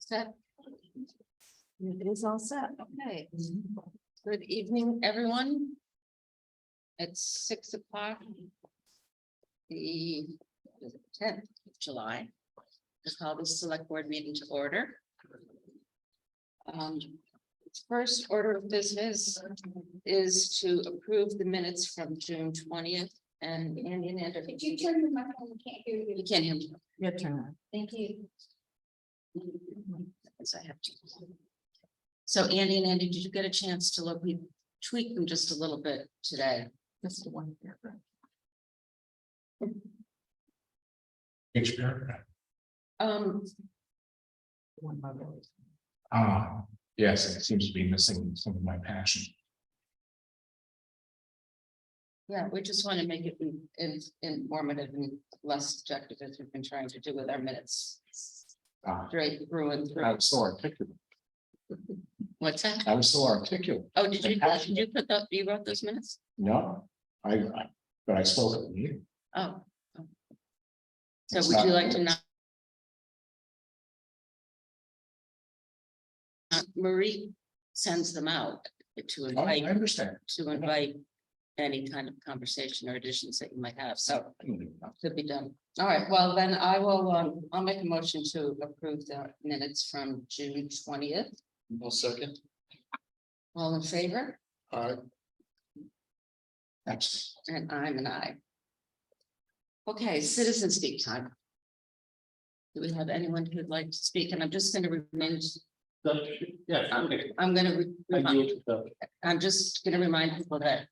Set. It is all set. Okay. Good evening, everyone. It's 6 o'clock. The 10th of July. Just call this select board meeting to order. First order of business is to approve the minutes from June 20th and Andy and Did you turn the microphone? I can't hear you. You can't hear me. Your turn. Thank you. Yes, I have to. So Andy and Andy, did you get a chance to look? We tweaked them just a little bit today. Just the one paragraph. Which paragraph? One by one. Yes, it seems to be missing some of my passion. Yeah, we just want to make it informative and less subjective as we've been trying to do with our minutes. Straight through and I through. was so articulate. What's that? I was so articulate. Oh, did you put that, you wrote those minutes? No, but I spoke at the meeting. Oh. So It's would you not- like to not? Marie sends them out to Oh, I invite, understand. any kind of conversation or additions that you might have, so could be done. All right, well, then I will, I'll make a motion to approve the minutes from June 20th. One second. All in favor? That's, And I'm an aye. Okay, citizen speak time. Do we have anyone who'd like to speak? And I'm just going to remind, Yeah, I'm going to, okay. I'm just going to remind people that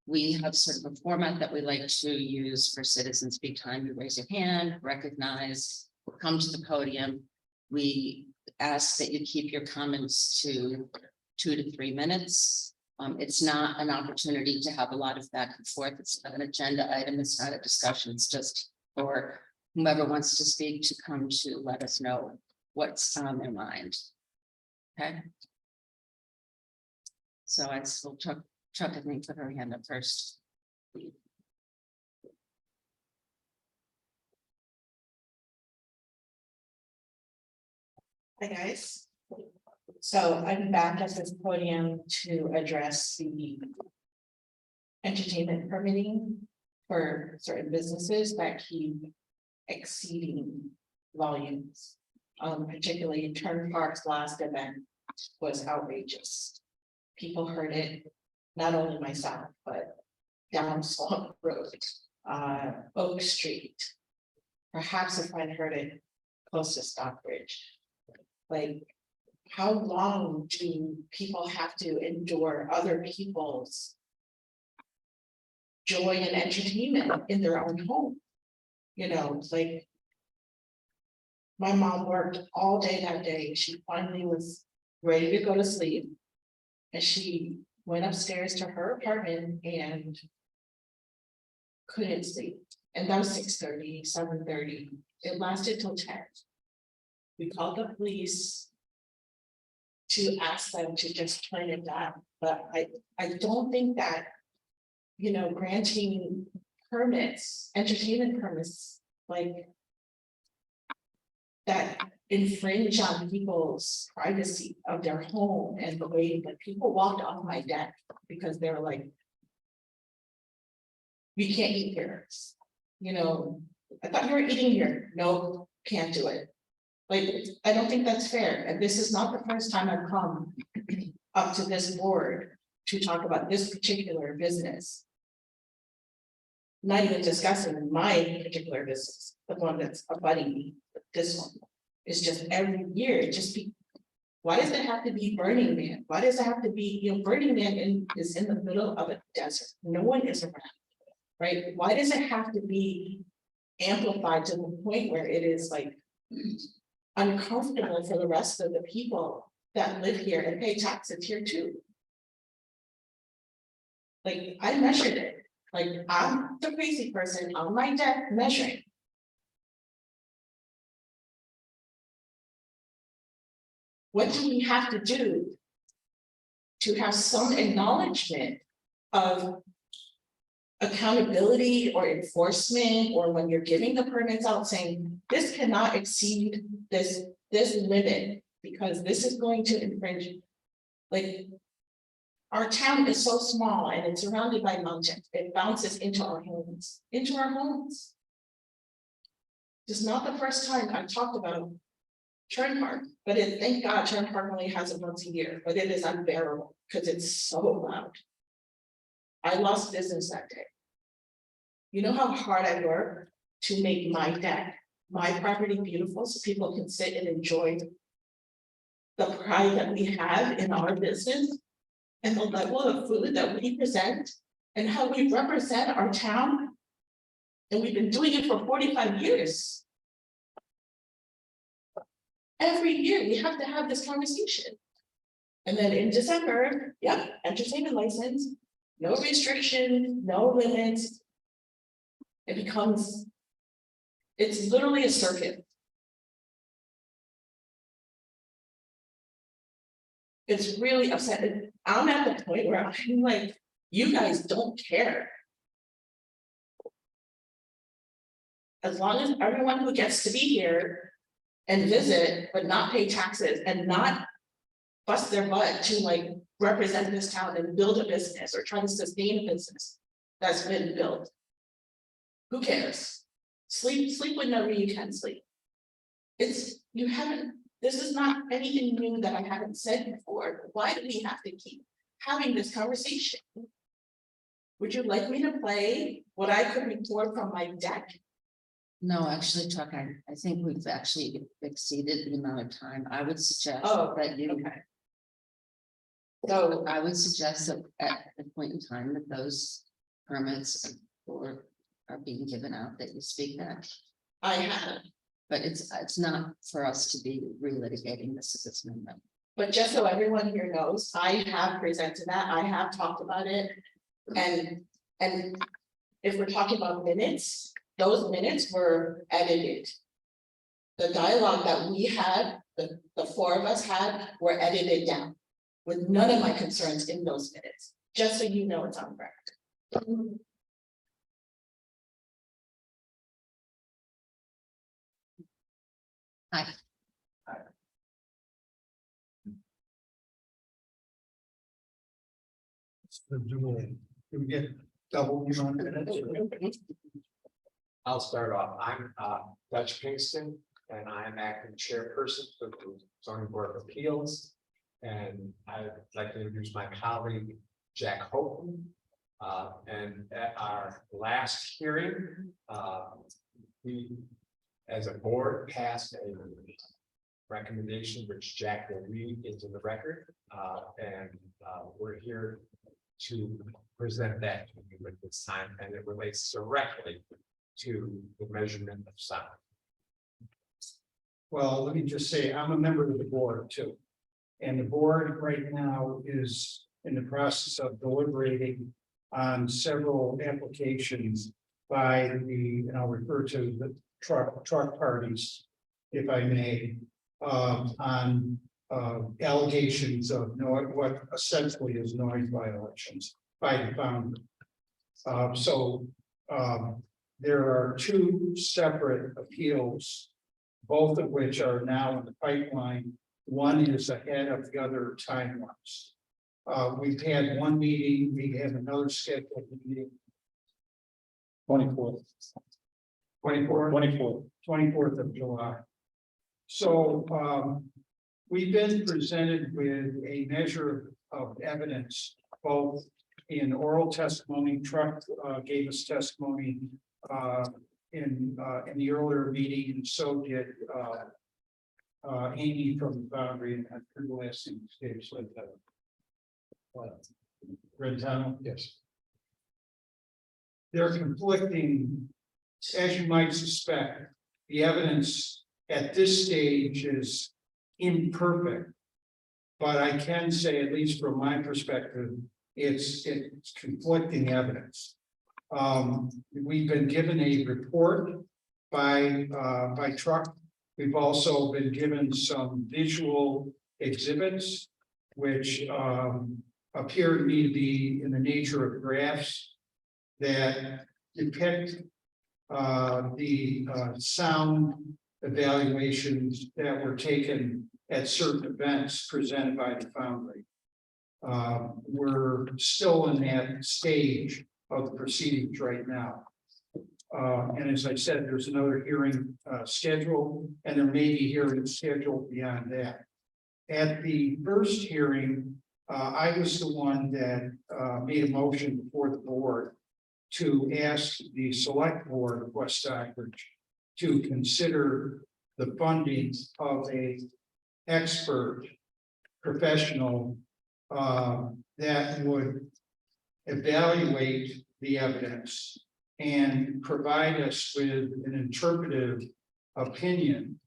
we have sort of a format that we like to use for citizen speak time. You raise your hand, recognize, come to the podium. We ask that you keep your comments to 2 to 3 minutes. It's not an opportunity to have a lot of back and forth. It's not an agenda item. It's not a discussion. It's just for whomever wants to speak to come to let us know what's on their mind. Okay. So I will Chuck, I think, put her hand up first. Hi, guys. So I'm back at this podium to address the entertainment permitting for certain businesses that keep exceeding volumes. Particularly Turn Park's last event was outrageous. People heard it, not only myself, but down Swamp Road, Oak Street. Perhaps a friend heard it close to Stockbridge. Like, how long do people have to endure other people's joy and entertainment in their own home? You know, it's like my mom worked all day that day. She finally was ready to go to sleep. And she went upstairs to her apartment and couldn't sleep. And that was 6:30, 7:30. It lasted till 10. We called the police to ask them to just turn it down. But I don't think that, you know, granting permits, entertainment permits, like that infringe on people's privacy of their home and the way that people walked off my deck because they were like, we can't eat here. You know, I thought you were eating here. No, can't do it. Like, I don't think that's fair. And this is not the first time I've come up to this board to talk about this particular business. Not even discussing my particular business, the one that's abutting me, this one. It's just every year, it just be, why does it have to be Burning Man? Why does it have to be, you know, Burning Man is in the middle of a desert. No one is around, right? Why does it have to be amplified to the point where it is like uncomfortable for the rest of the people that live here and pay taxes here too? Like, I measured it. Like, I'm the crazy person on my deck measuring. What do we have to do to have some acknowledgement of accountability or enforcement, or when you're giving the permits out saying this cannot exceed this this limit, because this is going to infringe. Like. Our town is so small and it's surrounded by mountains, it bounces into our homes, into our homes. This is not the first time I've talked about Turn Park, but thank God Turn Park only has it once a year, but it is unbearable because it's so loud. I lost business that day. You know how hard I work to make my deck, my property beautiful so people can sit and enjoy the pride that we have in our business and the level of food that we present and how we represent our town. And we've been doing it for 45 years. Every year we have to have this conversation. And then in December, yeah, entertainment license, no restriction, no limits. It becomes, it's literally a circuit. It's really upsetting. I'm at the point where I'm like, you guys don't care. As long as everyone who gets to be here and visit, but not pay taxes and not bust their butt to like represent this town and build a business or try to sustain a business that's been built. Who cares? Sleep whenever you can sleep. You haven't, this is not anything new that I haven't said before. Why do we have to keep having this conversation? Would you like me to play what I could record from my deck? No, actually, Chuck, I think we've actually exceeded the amount of time. I would suggest Oh, that you. okay. So I would suggest that at the point in time that those permits are being given out, that you speak that. I have, But it's not for us to be relitigating this as its member. but just so everyone here knows, I have presented that, I have talked about it. And if we're talking about minutes, those minutes were edited. The dialogue that we had, the four of us had, were edited down. With none of my concerns in those minutes, just so you know it's on record. Hi. Do we get double, you know? I'll start off. I'm Dutch Kingston, and I'm acting chairperson for the zoning board of appeals. And I'd like to introduce my colleague, Jack Houghton. And at our last hearing, we, as a board, passed a recommendation which Jack will read into the record. And we're here to present that to you at this time, and it relates directly to the measurement of sound. Well, let me just say, I'm a member of the board too. And the board right now is in the process of deliberating on several applications by and I'll refer to the truck parties, if I may, on allegations of what essentially is noise violations by the founder. There are two separate appeals, both of which are now in the pipeline. One is ahead of the other timelines. We've had one meeting, we have another scheduled meeting. 24th. 24th of July. So we've been presented with a measure of evidence, both in oral testimony. Truck gave us testimony in the earlier meeting, and so did Amy from the Foundry, and her last name escapes like that. Brentano. Yes. They're conflicting, as you might suspect. The evidence at this stage is imperfect, but I can say, at least from my perspective, it's conflicting evidence. We've been given a report by Truck. We've also been given some visual exhibits, which appear to me to be in the nature of graphs that depict the sound evaluations that were taken at certain events presented by the Foundry. We're still in that stage of the proceedings right now. And as I said, there's another hearing scheduled, and there may be hearings scheduled beyond that. At the first hearing, I was the one that made a motion before the board to ask the select board of West Stockbridge to consider the funding of a expert professional that would evaluate the evidence and provide us with an interpretive opinion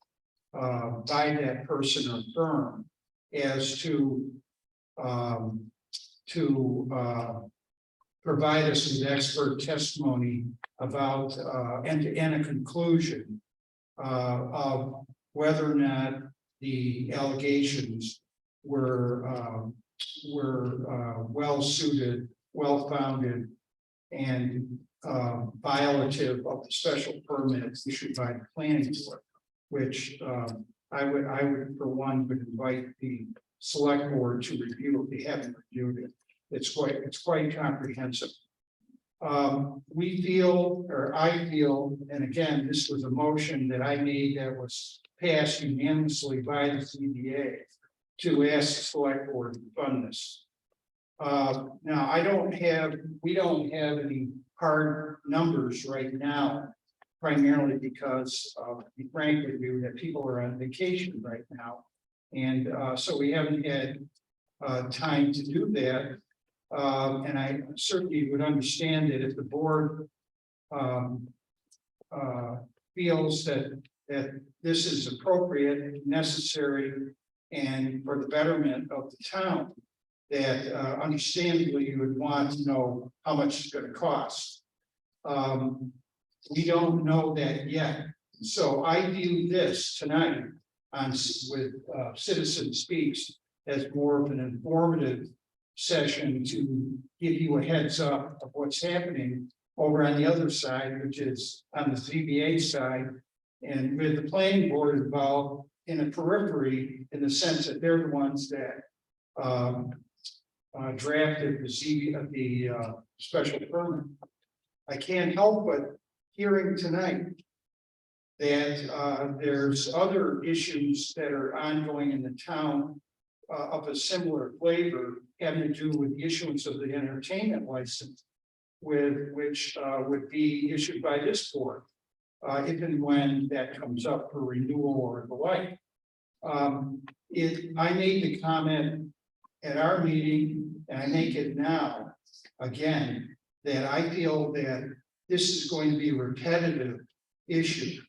by that person or firm as to provide us with expert testimony about and a conclusion of whether or not the allegations were well suited, well founded, and violative of the special permits issued by the planning board, which I would for one would invite the select board to review if they haven't reviewed it. It's quite comprehensive. We feel, or I feel, and again, this was a motion that I made that was passed unanimously by the CBA to ask the select board to fund this. Now, we don't have any hard numbers right now, primarily because to be frank with you, that people are on vacation right now. And so we haven't had time to do that. And I certainly would understand that if the board feels that this is appropriate, necessary, and for the betterment of the town, that understandably you would want to know how much it's going to cost. We don't know that yet. So I view this tonight with Citizen Speaks as more of an informative session to give you a heads up of what's happening over on the other side, which is on the ZBA side, and with the planning board involved in a periphery, in the sense that they're the ones that drafted the special permit. I can't help but hearing tonight that there's other issues that are ongoing in the town of a similar flavor, having to do with the issuance of the entertainment license, which would be issued by this board, if and when that comes up for renewal or the like. I made the comment at our meeting, and I make it now, again, that I feel that this is going to be a repetitive issue,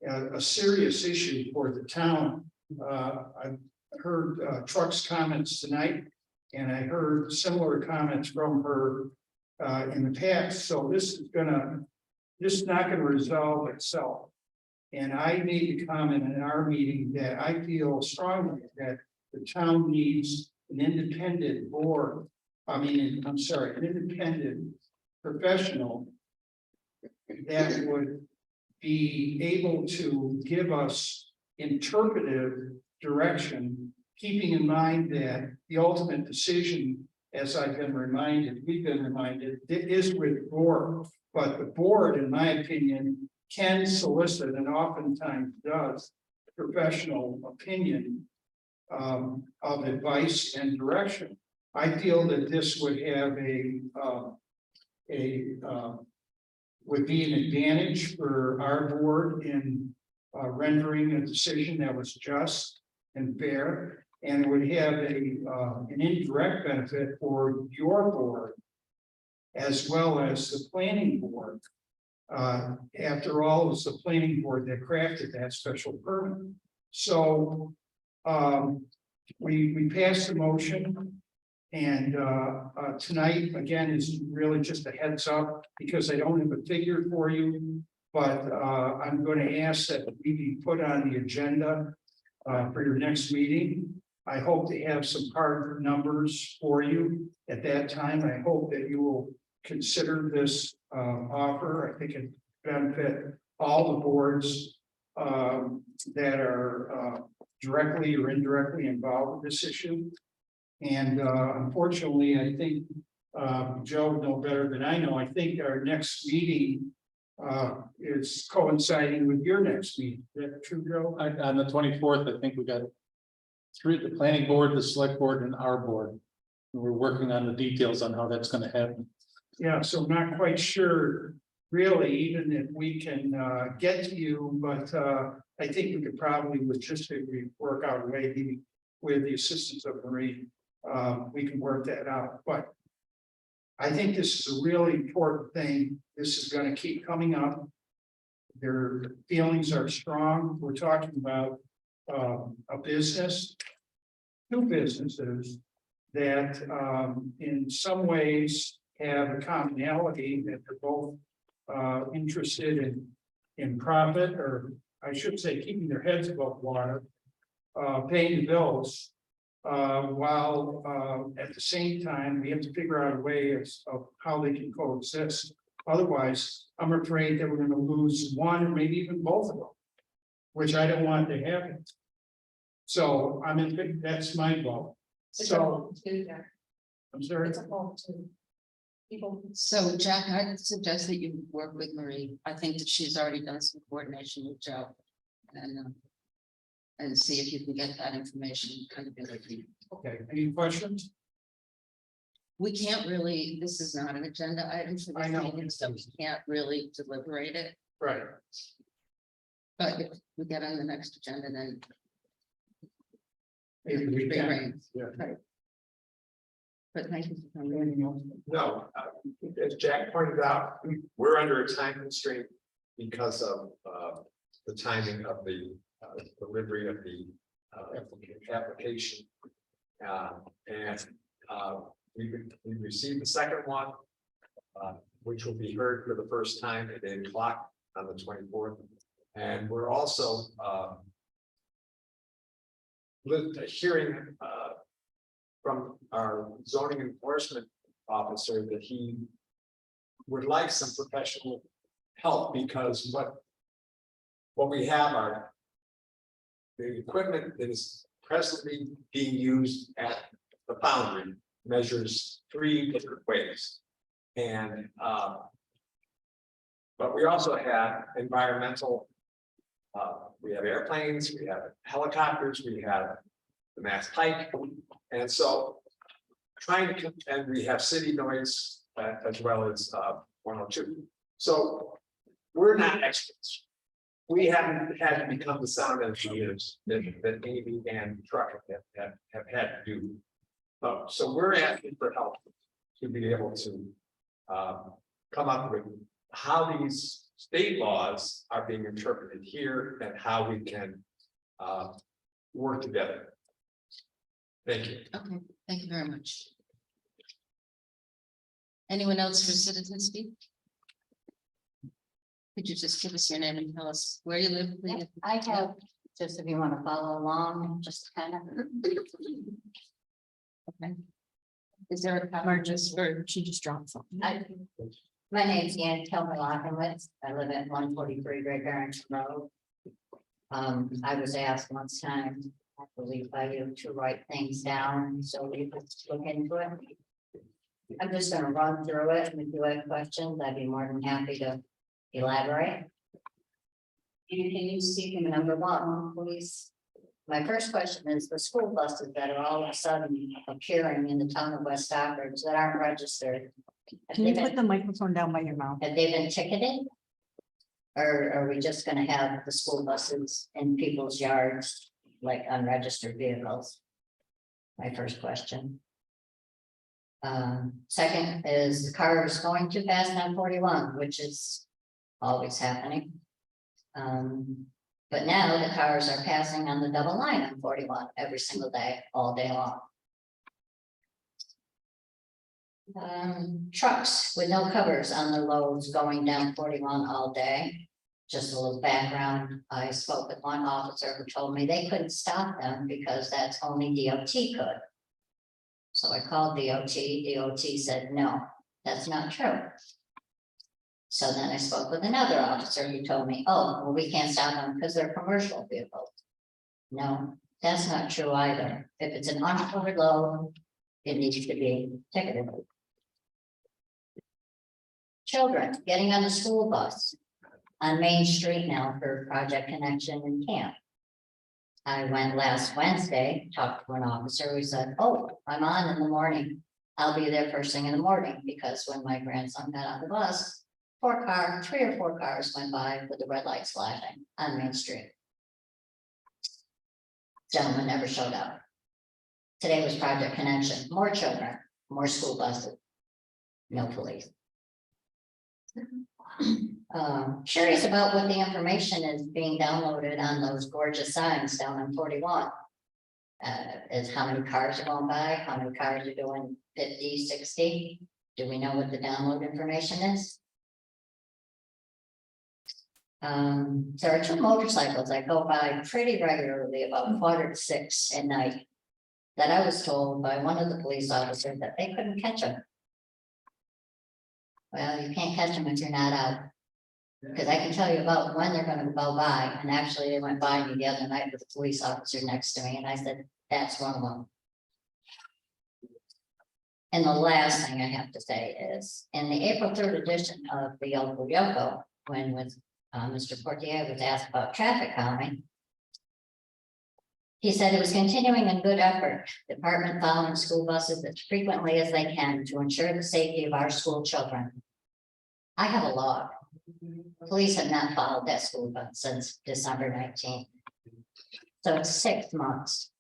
a serious issue for the town. I've heard Truck's comments tonight, and I heard similar comments from her in the past. So this is not gonna resolve itself. And I made the comment in our meeting that I feel strongly that the town needs an independent board. An independent professional that would be able to give us interpretive direction, keeping in mind that the ultimate decision, as we've been reminded, it is with the board. But the board, in my opinion, can solicit and oftentimes does professional opinion of advice and direction. I feel that this would have would be an advantage for our board in rendering a decision that was just and fair, and it would have an indirect benefit for your board as well as the planning board. After all, it was the planning board that crafted that special permit. So we passed the motion. And tonight, again, is really just a heads up because I don't have a figure for you, but I'm going to ask that we be put on the agenda for your next meeting. I hope to have some hard numbers for you at that time. I hope that you will consider this offer. I think it benefit all the boards that are directly or indirectly involved with this issue. And unfortunately, I think Joe would know better than I know. I think our next meeting is coinciding with your next meeting. Is that true, Joe? On the 24th, I think we got three, the planning board, the select board and our board. And we're working on the details on how that's gonna happen. Yeah, so I'm not quite sure really even if we can get to you, but I think we could probably logistically work out a way, maybe with the assistance of Marie, we can work that out, but I think this is a really important thing. This is gonna keep coming up. Their feelings are strong. We're talking about a business, two businesses that in some ways have a commonality that they're both interested in profit, or I should say, keeping their heads above water, paying the bills. While at the same time, we have to figure out a way of how they can coexist. Otherwise, I'm afraid that we're gonna lose one or maybe even both of them, which I don't want to happen. So I'm in, that's my goal. It's So, a whole two there. I'm sorry. It's a whole two. People. So Jack, I'd suggest that you work with Marie. I think that she's already done some coordination with Joe. And see if you can get that information kind of. Okay, any questions? We can't really, this is not an agenda item for I this know. meeting, so we can't really deliberate it. Right. But if we get on the next agenda, then. Maybe we can. rearrange. Yeah. Right. But thank you for coming. Anything else? No, as Jack pointed out, we're under a time constraint because of the timing of the delivery of the application. We received the second one, which will be heard for the first time at 8 o'clock on the 24th. And we're also hearing from our zoning enforcement officer that he would like some professional help, because what we have are the equipment that is presently being used at the foundry measures 3 different ways. And but we also have environmental, we have airplanes, we have helicopters, we have the Mass Pike. And so trying to, and we have city noise as well as 102. So we're not experts. We haven't had to become the sound engineers that Amy and Trucker have had to do. So we're asking for help to be able to come up with how these state laws are being interpreted here and how we can work together. Thank you. Okay, thank you very much. Anyone else for citizen speak? Could you just give us your name and tell us where you live, please? I have, just if you want to follow along, just kind of. Okay. Is there a cover just for, She just dropped something. My name's Ann Kelmer Lockenwitz. I live at 143 Great Barrington Road. I was asked once time, I believe by you, to write things down, so we could look into it. I'm just gonna run through it, and if you have questions, I'd be more than happy to elaborate. And can you see number 1, please? My first question is the school buses that are all of a sudden appearing in the town of West Stockbridge that aren't registered. Can you put the microphone down by your mouth? Have they been ticketed? Or are we just gonna have the school buses in people's yards, like unregistered vehicles? My first question. Second is the cars going too fast on 41, which is always happening. But now the cars are passing on the double line on 41 every single day, all day long. Trucks with no covers on the loads going down 41 all day. Just a little background, I spoke with one officer who told me they couldn't stop them because that's only DOT could. So I called DOT, DOT said, no, that's not true. So then I spoke with another officer who told me, oh, well, we can't stop them because they're commercial vehicles. No, that's not true either. If it's an uncovered load, it needs to be ticketed. Children getting on the school bus on Main Street now for Project Connection and camp. I went last Wednesday, talked to an officer who said, oh, I'm on in the morning. I'll be there first thing in the morning, because when my grandson got on the bus, 3 or 4 cars went by with the red lights flashing on Main Street. Gentleman never showed up. Today was Project Connection, more children, more school buses, no police. Curious about what the information is being downloaded on those gorgeous signs down on 41. Is how many cars are going by, how many cars are doing 50, 60? Do we know what the download information is? There are 2 motorcycles that go by pretty regularly about 5:45 at night. That I was told by one of the police officers that they couldn't catch them. Well, you can't catch them if you're not out. Because I can tell you about when they're gonna go by, and actually they went by me the other night with a police officer next to me, and I said, that's one of them. And the last thing I have to say is, in the April 3rd edition of the Yokel Yoko, when Mr. Portier was asked about traffic calming, he said it was continuing in good effort, department following school buses as frequently as they can to ensure the safety of our school children. I have a log. Police have not followed that school bus since December 19th. So it's 6 months.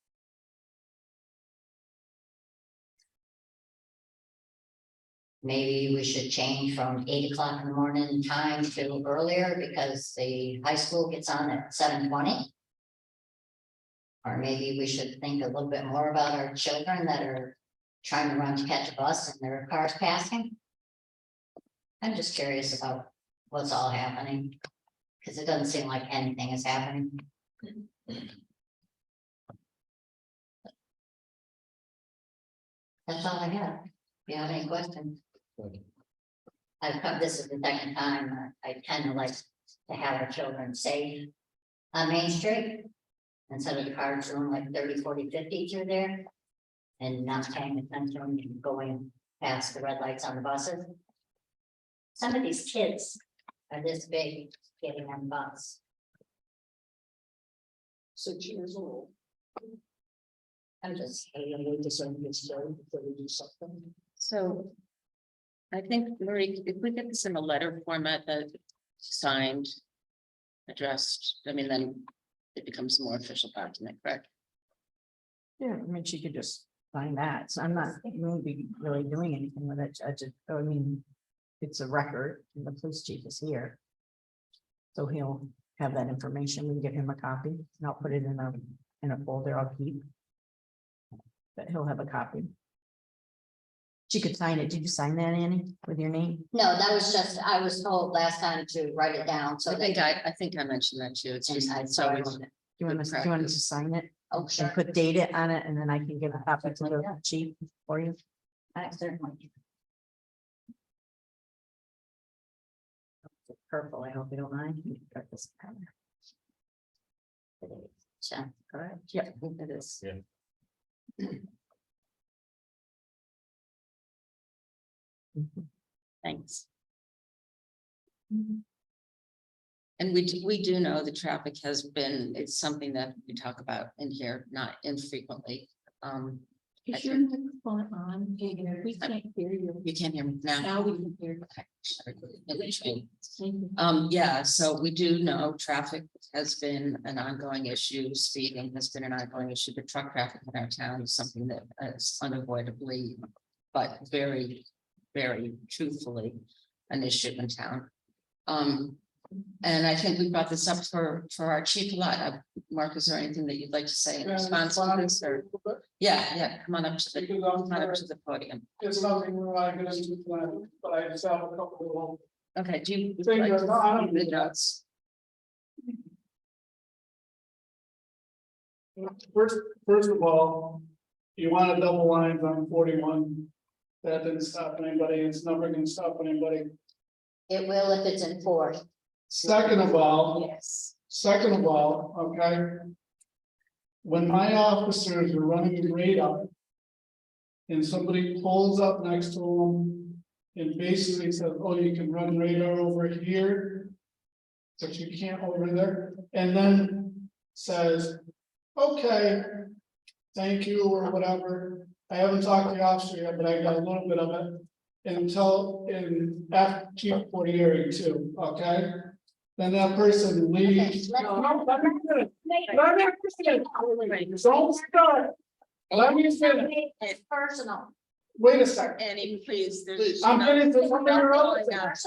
Maybe we should change from 8 o'clock in the morning time to earlier, because the high school gets on at 7:20. Or maybe we should think a little bit more about our children that are trying to run to catch a bus and there are cars passing. I'm just curious about what's all happening, because it doesn't seem like anything is happening. That's all I have. If you have any questions? I've come, this is the second time. I kind of like to have our children safe on Main Street, instead of the cars doing like 30, 40, 50 through there and not paying attention and going past the red lights on the buses. Some of these kids are this big getting on bus. 6 years old. I'm just. So I think, Marie, if we get this in a letter format that signed, addressed, I mean, then it becomes a more official document, correct? Yeah, I mean, she could just sign that, so I'm not, we won't be really doing anything with it, I mean, it's a record, and the police chief is here. So he'll have that information, we can give him a copy, and I'll put it in a folder I'll keep. But he'll have a copy. She could sign it, did you sign that, Annie, with your name? No, that was just, I was told last time to write it down, so I that. think I mentioned that too. It's just, And it's I always, wrote it. Do you want to just sign it Oh, and sure. put date on it, and then I can give a copy to the chief for you? I certainly. Purple, I hope you don't mind. Got this color. So, Correct, yep, it is. Yeah. Thanks. And we do know the traffic has been, it's something that we talk about in here, not infrequently. Is your microphone on? We can't hear you. You can't hear me now. Now we can hear. Yeah, so we do know traffic has been an ongoing issue, speeding has been an ongoing issue, but truck traffic in our town is something that is unavoidably, but very, very truthfully an issue in town. And I think we brought this up for our chief a lot. Mark, is there anything that you'd like to say in response to this, or? Yeah, come on up to the podium. There's nothing we want to get into tonight, but I just have a couple Okay, do you? Thank like you. to No, I don't read the need that. notes? First of all, you want a double lines on 41. That didn't stop anybody, it's never gonna stop anybody. It will if it's enforced. Second of all, Yes. okay. When my officers are running the radar. And somebody pulls up next to them. And basically says, oh, you can run radar over here. But you can't over there, and then says, okay. Thank you, or whatever. I haven't talked to the officer yet, but I got a little bit of it. After Chief Portieri too, okay? Then that person leaves. Okay, No, let me finish. Let me finish. Don't start. Let me finish. It's personal. Wait a second. Annie, please, there's. I'm getting to some of your other Don't- things.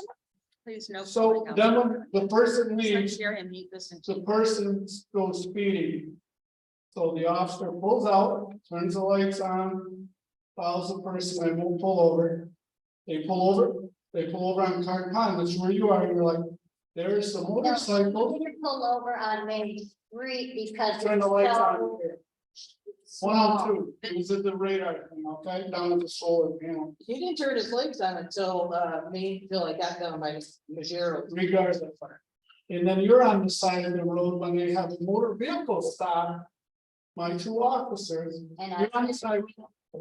Please, no. So then when the person leaves, Hear him, he listens to the person goes speeding. So the officer pulls out, turns the lights on, follows the person, and won't pull over. They pull over on Cart Pond, that's where you are, and you're like, there's the motorcycle. You didn't pull over on Main Street because. Turn the it's lights so on. small. 102, it was at the radar thing, okay, down at the solar panel, He didn't turn his lights on until I got down by Majero. regardless of fire. And then you're on the side of the road when they have a motor vehicle stop. My two officers, And you're on the side,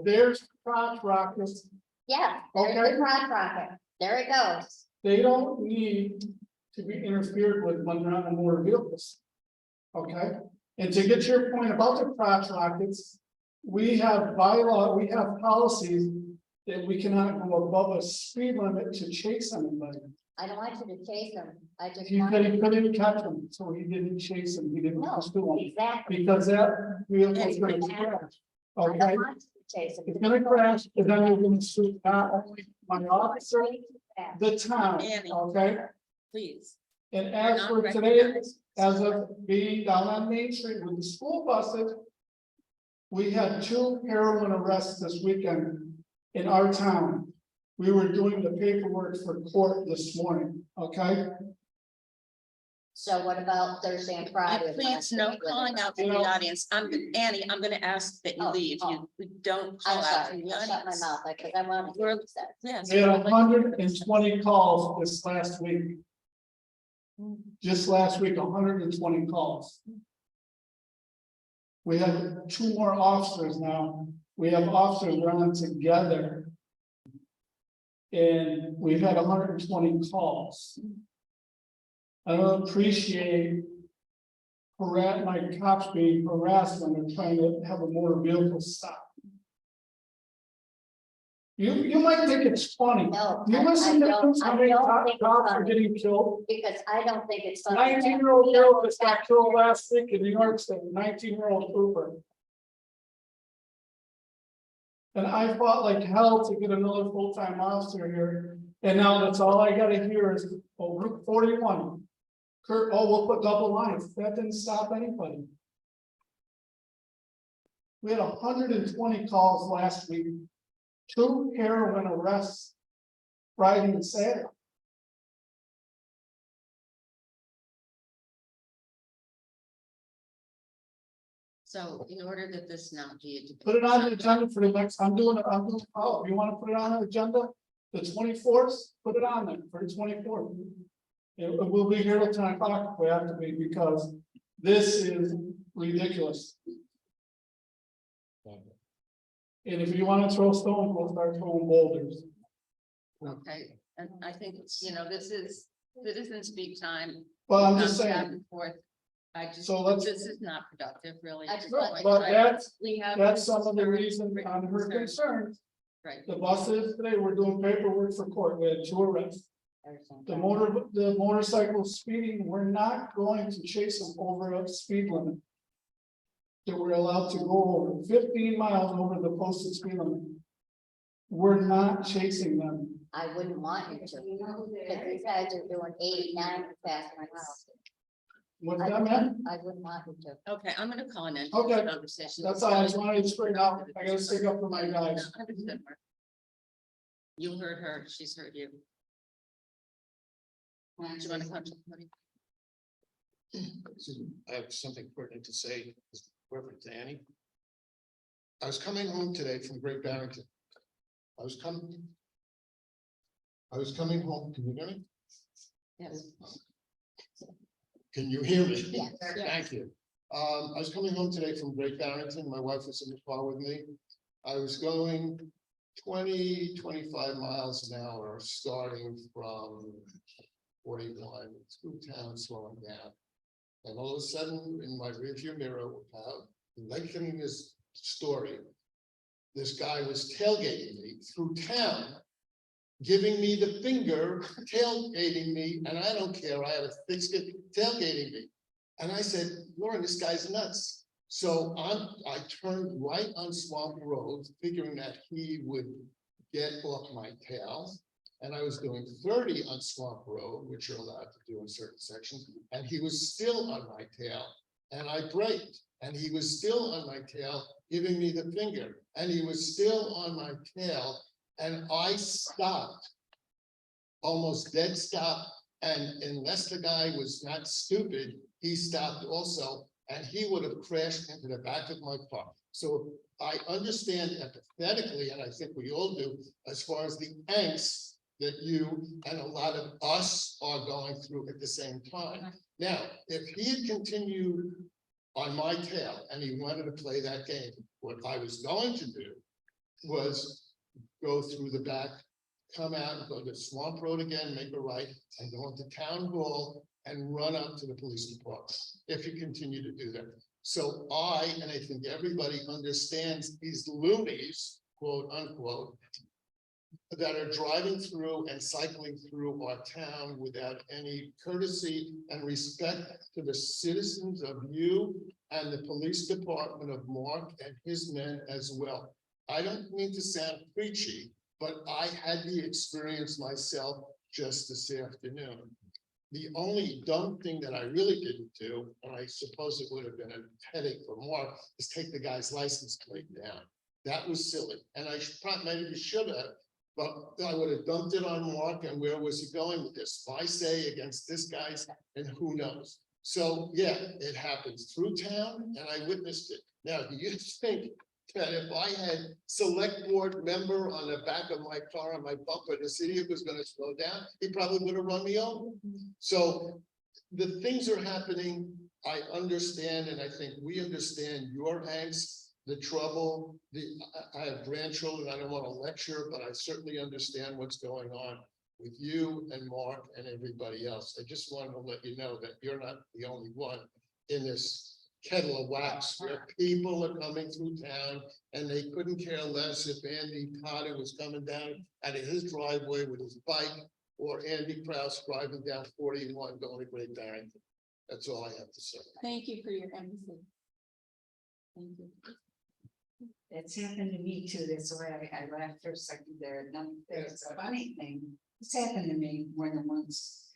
there's crotch rockets. yeah, there's Okay. the crotch rocket. There it goes. They don't need to be interfered with when they're on a motor vehicles. Okay, and to get your point about the crotch rockets, we have bylaw, we have policies that we cannot go above a speed limit to chase anybody. I don't want you to chase them. I just He want. said he couldn't catch them, so he didn't chase them, he didn't No, pursue them, exactly. because that vehicle's gonna crash. I don't Okay, want you to chase them. it's gonna crash, and then you're gonna sue not only my officer, the town, Annie. okay? Please. And You're as not for today, recognized. as of being down on Main Street with the school buses. We had 2 heroin arrests this weekend in our town. We were doing the paperwork for court this morning, okay? So what about Thursday and Friday? Please, no calling out from the audience. Annie, I'm gonna ask that you Oh, leave. oh. You, we don't call I'm out sorry, from the I shut my audience. mouth, because I want to. We're- Yes. We had 120 calls this last week. Just last week, 120 calls. We have 2 more officers now. We have officers running together. And we've had 120 calls. I don't appreciate my cops being harassed when they're trying to have a motor vehicle stop. You might think it's funny. No, You I listen to don't, how I many don't think it's cops are funny, getting killed. because I don't think it's funny. 19-year-old girl that got killed last week in New York State, 19-year-old trooper. And I fought like hell to get another full-time officer here, and now that's all I gotta hear is, oh, Route 41. Kurt, oh, we'll put double lines, that didn't stop anybody. We had 120 calls last week, 2 heroin arrests Friday and Saturday. So in order that this not be. Put it on the agenda for the next, oh, you wanna put it on the agenda? The 24th, put it on there for the 24th. It will be here till 10 o'clock if we have to be, because this is ridiculous. And if you wanna throw stones, we'll start throwing boulders. Okay, and I think it's, this is citizen speak time. But I'm just Back saying, and forth. I just, So let's- this is not productive, really. I just Quite want- but frankly. that's, We have. that's some of the concerns, reason written on her concerns. concerns. Right. The buses today, we're doing paperwork for court, we had 2 arrests. The motorcycle speeding, we're not going to chase them over a speed limit. That we're allowed to go over 15 miles over the posted speed limit. We're not chasing them. I wouldn't want you to, because these guys are doing 89 past my house. What's that, man? I wouldn't want you to. Okay, I'm gonna call an end. to Okay, this conversation. That's all I just wanted to straighten out. I gotta stick up for my guys. Understood, Mark. You heard her, she's heard you. Do you want to come to the podium? I have something pertinent to say, referring to Annie. I was coming home today from Great Barrington. I was coming home, can you hear me? Yes. Can you hear me? Yes. Thank you. I was coming home today from Great Barrington. My wife was in the car with me. I was going 25 miles an hour, starting from 41 through town, slowing down. And all of a sudden, in my rearview mirror, without lengthening this story, this guy was tailgating me through town, giving me the finger, tailgating me, and I don't care, I had a thick skin, tailgating me. And I said, Lauren, this guy's nuts. So I turned right on Swamp Road, figuring that he would get off my tail. And I was doing 30 on Swamp Road, which you're allowed to do in certain sections, and he was still on my tail. And I braked, and he was still on my tail, giving me the finger, and he was still on my tail. And I stopped, almost dead stop. And unless the guy was not stupid, he stopped also, and he would have crashed into the back of my car. So I understand empathetically, and I think we all do, as far as the angst that you and a lot of us are going through at the same time. Now, if he had continued on my tail and he wanted to play that game, what I was going to do was go through the back, come out and go to Swamp Road again, make a right, and go into Town Hall and run up to the police department, if you continue to do that. So and I think everybody understands these loonies, quote unquote, that are driving through and cycling through our town without any courtesy and respect to the citizens of you and the police department of Mark and his men as well. I don't mean to sound preachy, but I had the experience myself just this afternoon. The only dumb thing that I really didn't do, and I suppose it would have been a headache for Mark, is take the guy's license plate down. That was silly, and I maybe should have, but I would have dumped it on Mark, and where was he going with this? Why say against this guy's, and who knows? So yeah, it happens through town, and I witnessed it. Now, do you think that if I had select board member on the back of my car on my bumper, the city was going to slow down, he probably would have run me over. So the things are happening. I understand, and I think we understand your angst, the trouble. I have grandchildren. I don't want to lecture, but I certainly understand what's going on with you and Mark and everybody else. I just wanted to let you know that you're not the only one in this kettle of wax where people are coming through town and they couldn't care less if Andy Potter was coming down out of his driveway with his bike or Andy Kraus driving down 41 going to Great Barrington. That's all I have to say. Thank you for your empathy. Thank you. It's happened to me too, that's why I laughed for a second there, there's a funny thing, it's happened to me more than once.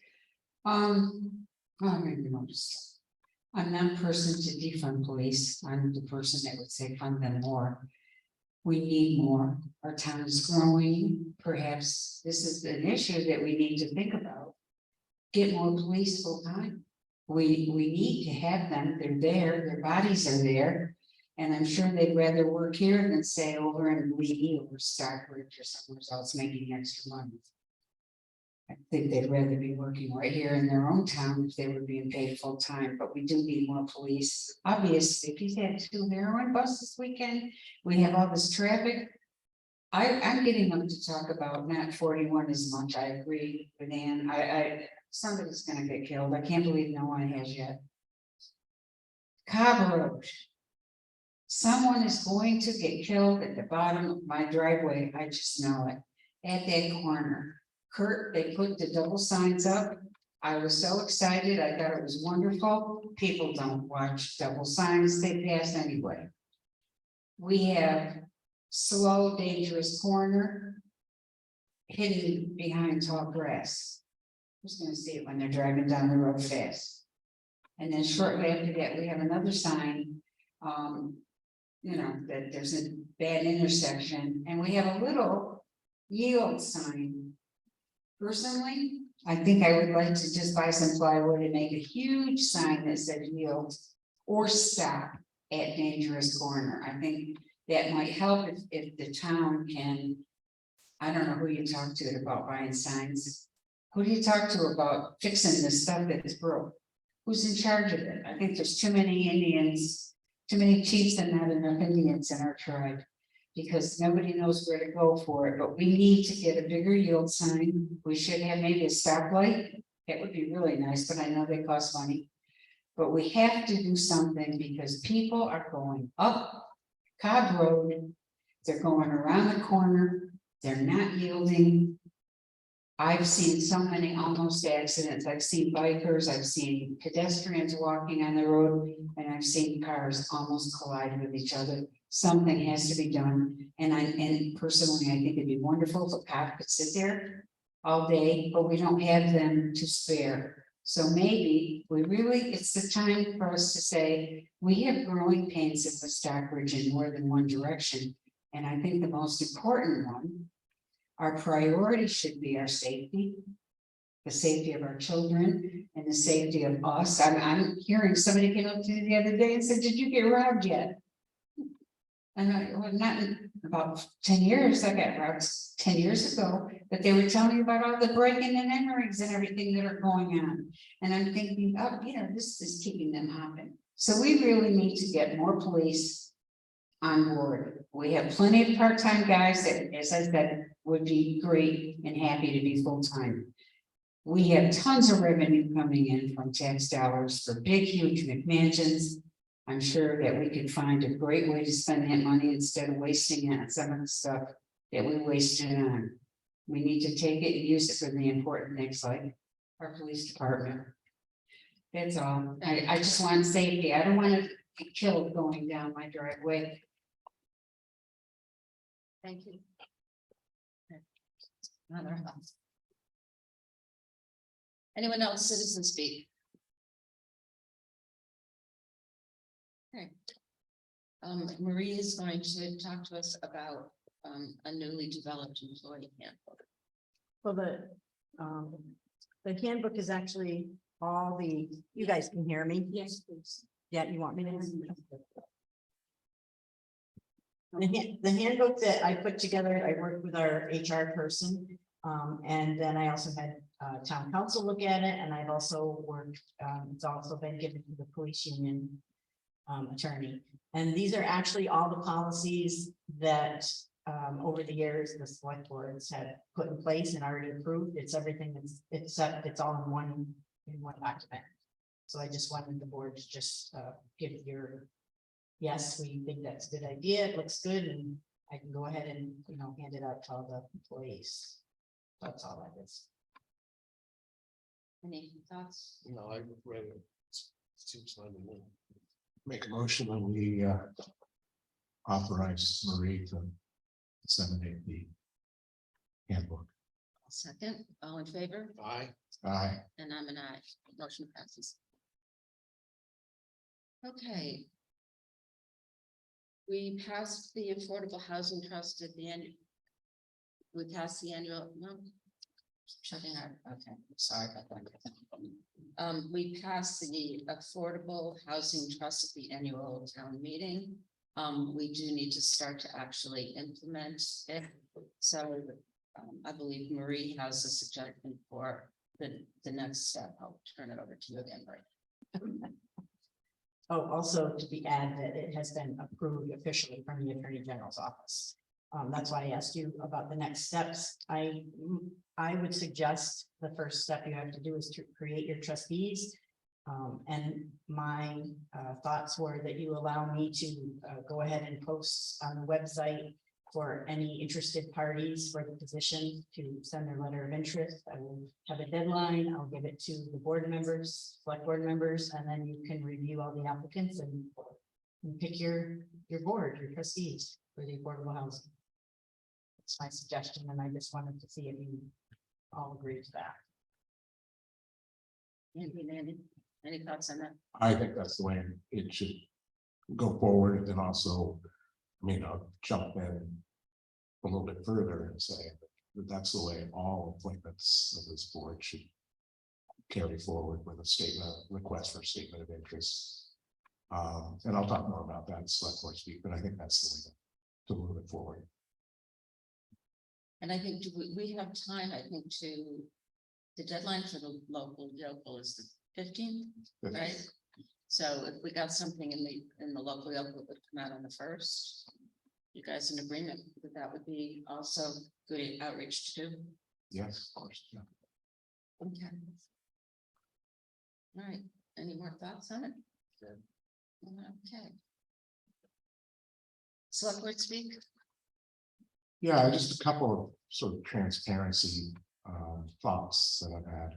Maybe I'll just. I'm not a person to defund police, I'm the person that would say fund them more. We need more, our town is growing, perhaps this is an issue that we need to think about. Get more police full time, we need to have them, they're there, their bodies are there. And I'm sure they'd rather work here than stay over in Lee or Stockbridge or somewhere else making extra money. I think they'd rather be working right here in their own town if they were being paid full time, but we do need more police. Obviously, if you had 2 heroin busts this weekend, we have all this traffic. I'm getting them to talk about not 41 as much. I agree with Ann. Somebody's gonna get killed. I can't believe no one has yet. Cobb Road. Someone is going to get killed at the bottom of my driveway. I just know it. At that corner. Kurt, they put the double signs up. I was so excited. I thought it was wonderful. People don't watch double signs. They pass anyway. We have slow, dangerous corner. Hidden behind tall grass. Who's gonna see it when they're driving down the road fast? And then shortly after that, we have another sign. You know, that there's a bad intersection, and we have a little yield sign. Personally, I think I would like to just buy some plywood and make a huge sign that said yield or stop at dangerous corner. I think that might help if the town can, I don't know who you talk to about buying signs. Who do you talk to about fixing this stuff that's broke? Who's in charge of it? I think there's too many Indians, too many chiefs and not enough Indians in our tribe. Because nobody knows where to go for it, but we need to get a bigger yield sign. We should have maybe a stoplight. That would be really nice, but I know they cost money. But we have to do something because people are going up Cobb Road. They're going around the corner. They're not yielding. I've seen so many almost accidents. I've seen bikers, I've seen pedestrians walking on the road, and I've seen cars almost collide with each other. Something has to be done. And personally, I think it'd be wonderful if a cop could sit there all day, but we don't have them to spare. So maybe it's the time for us to say, we have growing pains in West Stockbridge in more than one direction. And I think the most important one, our priority should be our safety, the safety of our children and the safety of us. I'm hearing somebody came up to me the other day and said, did you get robbed yet? And I, well, not in about 10 years, I got robbed 10 years ago, but they were telling me about all the breaking and enterings and everything that are going on. And I'm thinking, oh, this is keeping them hopping. So we really need to get more police on board. We have plenty of part-time guys that, as I said, would be great and happy to be full-time. We have tons of revenue coming in from tax dollars for big, huge McMansions. I'm sure that we could find a great way to spend that money instead of wasting it on some of the stuff that we wasted on. We need to take it and use it for the important things like our police department. That's all. I just want safety. I don't want to be killed going down my driveway. Thank you. Another house. Anyone else citizen speak? Okay. Marie is going to talk to us about a newly developed employee handbook. Well, the handbook is actually all you guys can hear me? Yes, please. Yeah, you want me to? The handbook that I put together, I worked with our HR person. And then I also had town council look at it, and I've also worked, it's also been given to the police union attorney. And these are actually all the policies that over the years, the select boards have put in place and already approved. It's everything it's all in one document. So I just wanted the board to just give your, yes, we think that's a good idea. It looks good, and I can go ahead and, hand it out to all the employees. That's all that is. Any thoughts? No, I read it. Seems fine to me. Make a motion when we authorize Marie to disseminate the handbook. Second, all in favor? Aye. Aye. And I'm an aye. Motion passes. Okay. We passed the Affordable Housing Trust at the end. We passed the annual, no. Shutting out, okay, sorry about that. We passed the Affordable Housing Trust at the annual town meeting. We do need to start to actually implement it. So I believe Marie has a suggestion for the next step. I'll turn it over to you again, Marie. Oh, also to be added that it has been approved officially from the Attorney General's office. That's why I asked you about the next steps. I would suggest the first step you have to do is to create your trustees. And my thoughts were that you allow me to go ahead and post on the website for any interested parties for the position to send their letter of interest. I will have a deadline. I'll give it to the board members, select board members, and then you can review all the applicants and pick your board, your trustees for the affordable housing. That's my suggestion, and I just wanted to see if you all agree to that. Andy, any thoughts on that? I think that's the way it should go forward, and also, I'll jump in a little bit further and say that that's the way all appointments of this board should carry forward, with a request for a statement of interest. And I'll talk more about that in select board speak, but I think that's the way to move it forward. And I think we have time, I think, to the deadline for the local is the 15th, right? So if we got something in the local yokel that would come out on the 1st, you guys in agreement that that would be also good outreach to do? Yes, of course, yeah. Okay. All right, any more thoughts on it? Okay. Select board speak? Yeah, just a couple of sort of transparency thoughts that I've had.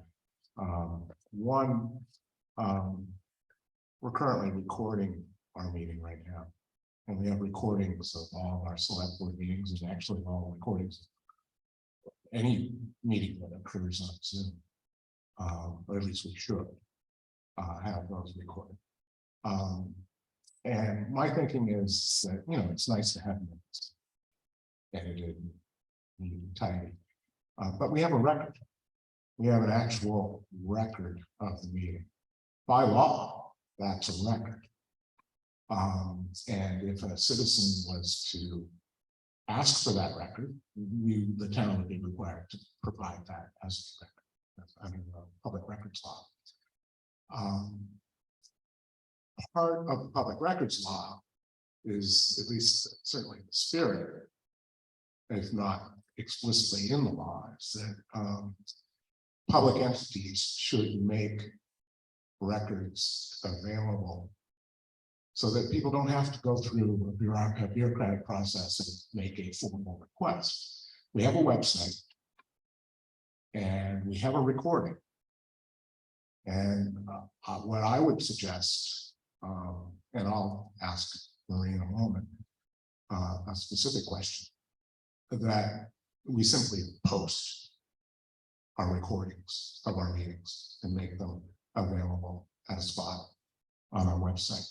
One, we're currently recording our meeting right now. And we have recordings of all of our select board meetings and actually all recordings of any meeting that occurs on Zoom. Or at least we should have those recorded. And my thinking is that, you know, it's nice to have minutes edited, neat and tidy. But we have a record. We have an actual record of the meeting. By law, that's a record. And if a citizen was to ask for that record, the town would be required to provide that as a record. Under the public records law. Part of the public records law is, at least certainly the spirit, if not explicitly in the law, is that public entities should make records available so that people don't have to go through a bureaucratic process and make a formal request. We have a website and we have a recording. And what I would suggest, and I'll ask Marie in a moment, a specific question, that we simply post our recordings of our meetings and make them available at a spot on our website.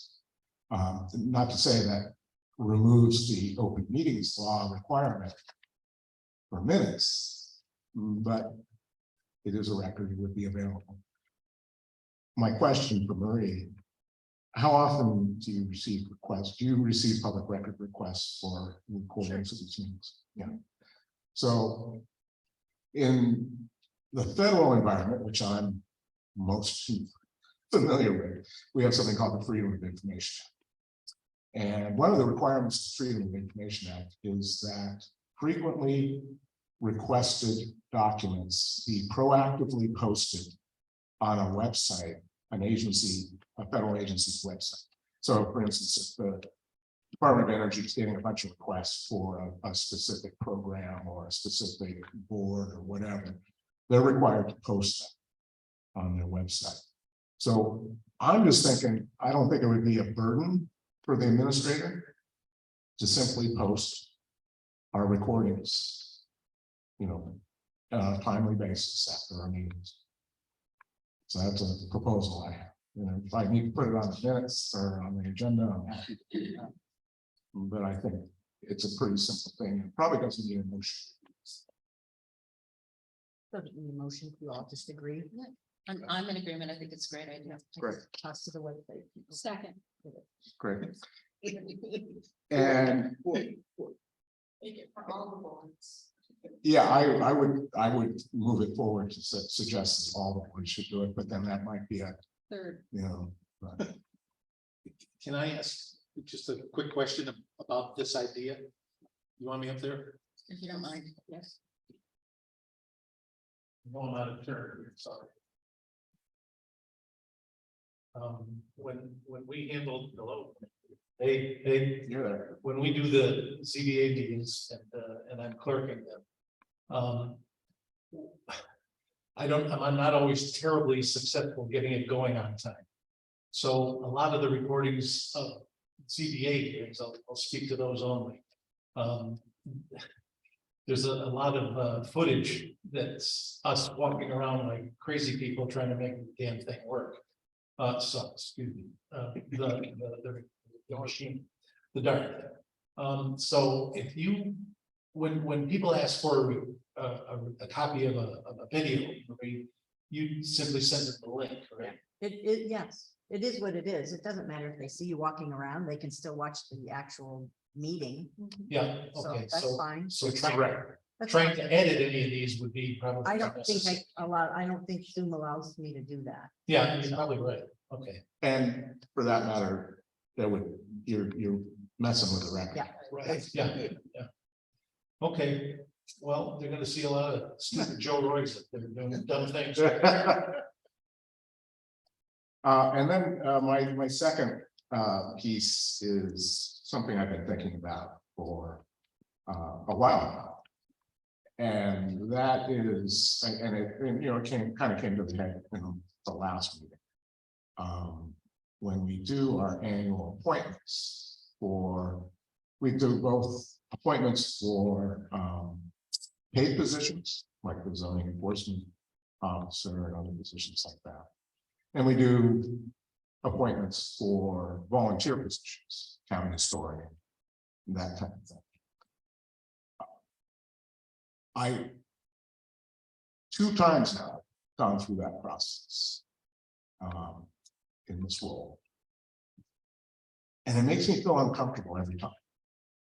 Not to say that removes the open meetings law requirement for minutes, but it is a record, it would be available. My question for Marie, how often do you receive requests? Do you receive public record requests for recordings of these meetings? Yeah. So in the federal environment, which I'm most familiar with, we have something called the Freedom of Information Act. And one of the requirements of the Freedom of Information Act is that frequently requested documents be proactively posted on a website, an agency, a federal agency's website. So for instance, if the Department of Energy is getting a bunch of requests for a specific program or a specific board or whatever, they're required to post that on their website. So I'm just thinking, I don't think it would be a burden for the administrator to simply post our recordings, you know, on a timely basis after our meetings. So that's a proposal I have. You know, if I need to put it on the minutes or on the agenda, I'm happy to do that. But I think it's a pretty simple thing. It probably doesn't need a motion. Doesn't need a motion, we all just agree. I'm in agreement. I think it's a great idea. Great. Toss to the website. Second. Great. And Make it for all the boards. yeah, I would move it forward to suggest that all the boards should do it, but then that might be a, Third. you know. Can I ask just a quick question about this idea? You want me up there? If you don't mind, yes. No, I'm out of turn here, sorry. When we handled, hello, You're there. when we do the ZBA meetings and I'm clerking them. I'm not always terribly successful getting it going on time. So a lot of the recordings of ZBA meetings, I'll speak to those only. There's a lot of footage that's us walking around like crazy people trying to make the damn thing work. So, excuse me, the machine, the dark. So if you, when people ask for a copy of a video, you simply send them the link, right? Yes, it is what it is. It doesn't matter if they see you walking around, they can still watch the actual meeting. Yeah, So okay, that's fine. so it's a record. trying to edit any of these would be probably. I don't think unnecessary. I don't think Zoom allows me to do that. Yeah, you're probably right. Okay. And for that matter, you're messing with the record. Yeah. Right. Yeah, yeah. Okay, well, they're gonna see a lot of stupid Joe Roy's that they're doing dumb things. And then my second piece is something I've been thinking about for a while now. And that is, and it, kind of came to the head in the last meeting. When we do our annual appointments we do both appointments for paid positions, like the zoning enforcement officer and other positions like that. And we do appointments for volunteer positions, county historian, that type of thing. I 2 times now gone through that process in this role. And it makes me feel uncomfortable every time,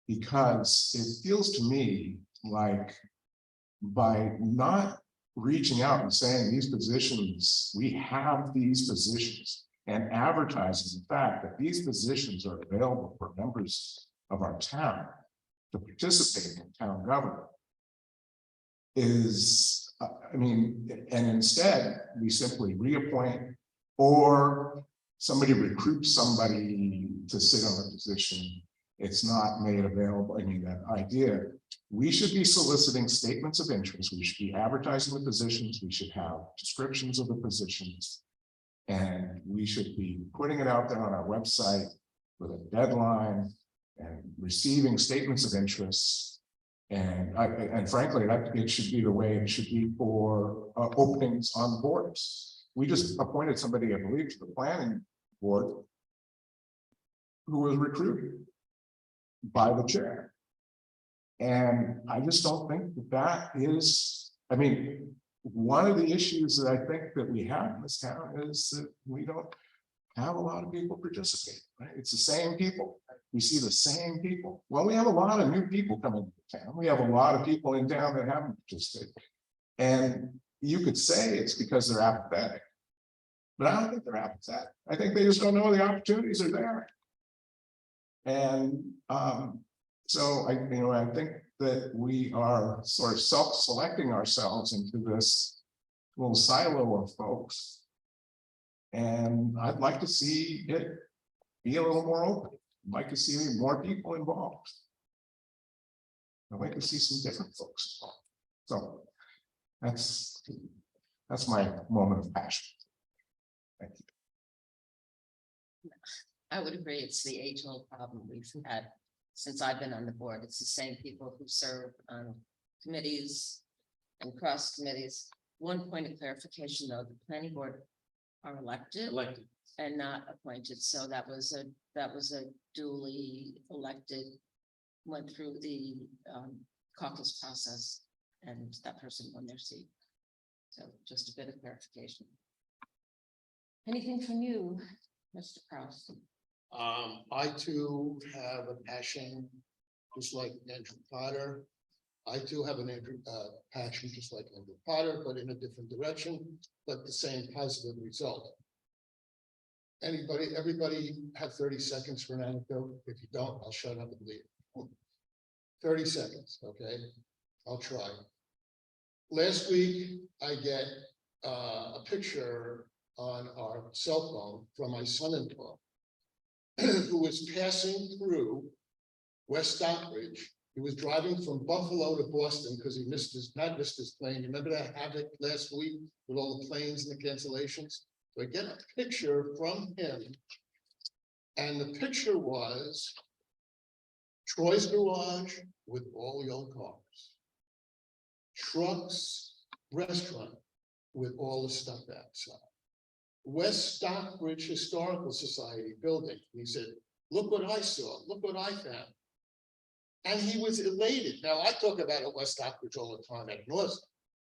because it feels to me like by not reaching out and saying these positions, we have these positions, and advertising the fact that these positions are available for members of our town to participate in town government is, and instead we simply reappoint, or somebody recruits somebody to sit on a position. It's not made available. That idea, we should be soliciting statements of interest. We should be advertising the positions. We should have descriptions of the positions. And we should be putting it out there on our website with a deadline and receiving statements of interest. And frankly, it should be the way it should be for openings on boards. We just appointed somebody, I believe, to the planning board who was recruited by the chair. And I just don't think that is, one of the issues that I think that we have in this town is that we don't have a lot of people participate, right? It's the same people. We see the same people. Well, we have a lot of new people coming to town. We have a lot of people in town that haven't participated. And you could say it's because they're apathetic. But I don't think they're apathetic. I think they just don't know the opportunities are there. And so I think that we are sort of self-selecting ourselves into this little silo of folks. And I'd like to see it be a little more open. I'd like to see more people involved. I'd like to see some different folks involved. So that's my moment of passion. Thank you. I would agree. It's the age-old problem we've had since I've been on the board. It's the same people who serve on committees and cross committees. One point of clarification, though, the planning board are elected and not appointed. So that was a duly elected, went through the caucus process, and that person won their seat. So just a bit of clarification. Anything from you, Mr. Kraus? I too have a passion, just like Andrew Potter. I too have passion, just like Andrew Potter, but in a different direction, but the same positive result. Everybody have 30 seconds for an anecdote. If you don't, I'll shut up and leave. 30 seconds, okay? I'll try. Last week, I get a picture on our cell phone from my son-in-law, who was passing through West Stockbridge. He was driving from Buffalo to Boston because he missed his plane. You remember that havoc last week with all the planes and the cancellations? So I get a picture from him, and the picture was Troy's garage with all the old cars, trucks, restaurant with all the stuff outside, West Stockbridge Historical Society building. And he said, look what I saw, look what I found. And he was elated. Now, I talk about West Stockbridge all the time at North,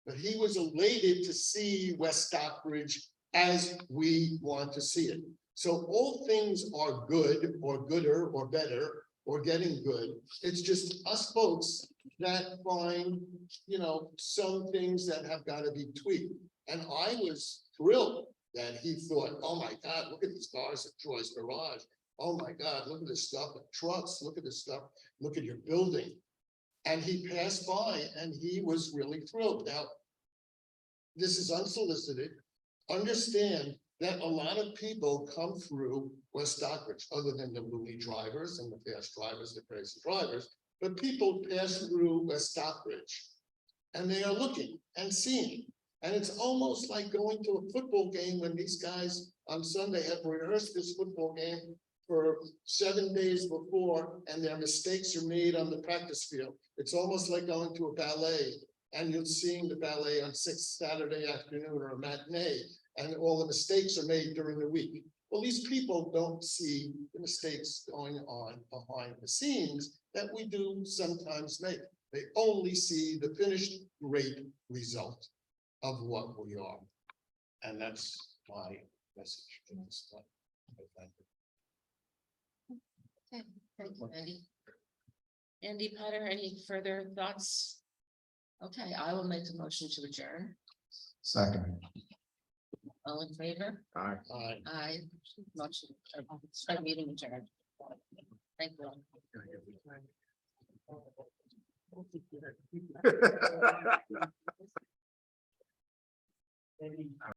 but he was elated to see West Stockbridge as we want to see it. So all things are good or gooder or better or getting good. It's just us folks that find, some things that have got to be tweaked. And I was thrilled that he thought, oh my God, look at these cars at Troy's Garage. Oh my God, look at this stuff at trucks, look at this stuff, look at your building. And he passed by and he was really thrilled. Now, this is unsolicited. Understand that a lot of people come through West Stockbridge, other than the loony drivers and the fast drivers, the crazy drivers, but people pass through West Stockbridge. And they are looking and seeing. And it's almost like going to a football game when these guys on Sunday have rehearsed this football game for 7 days before, and their mistakes are made on the practice field. It's almost like going to a ballet and you're seeing the ballet on Saturday afternoon or a matinee, and all the mistakes are made during the week. Well, these people don't see the mistakes going on behind the scenes that we do sometimes make. They only see the finished great result of what we are. And that's my message in this time. Thank you. Okay, thank you, Andy. Andy Potter, any further thoughts? Okay, I will make a motion to adjourn. Second. All in favor? Aye. Aye. Motion, meeting adjourned. Thank you all.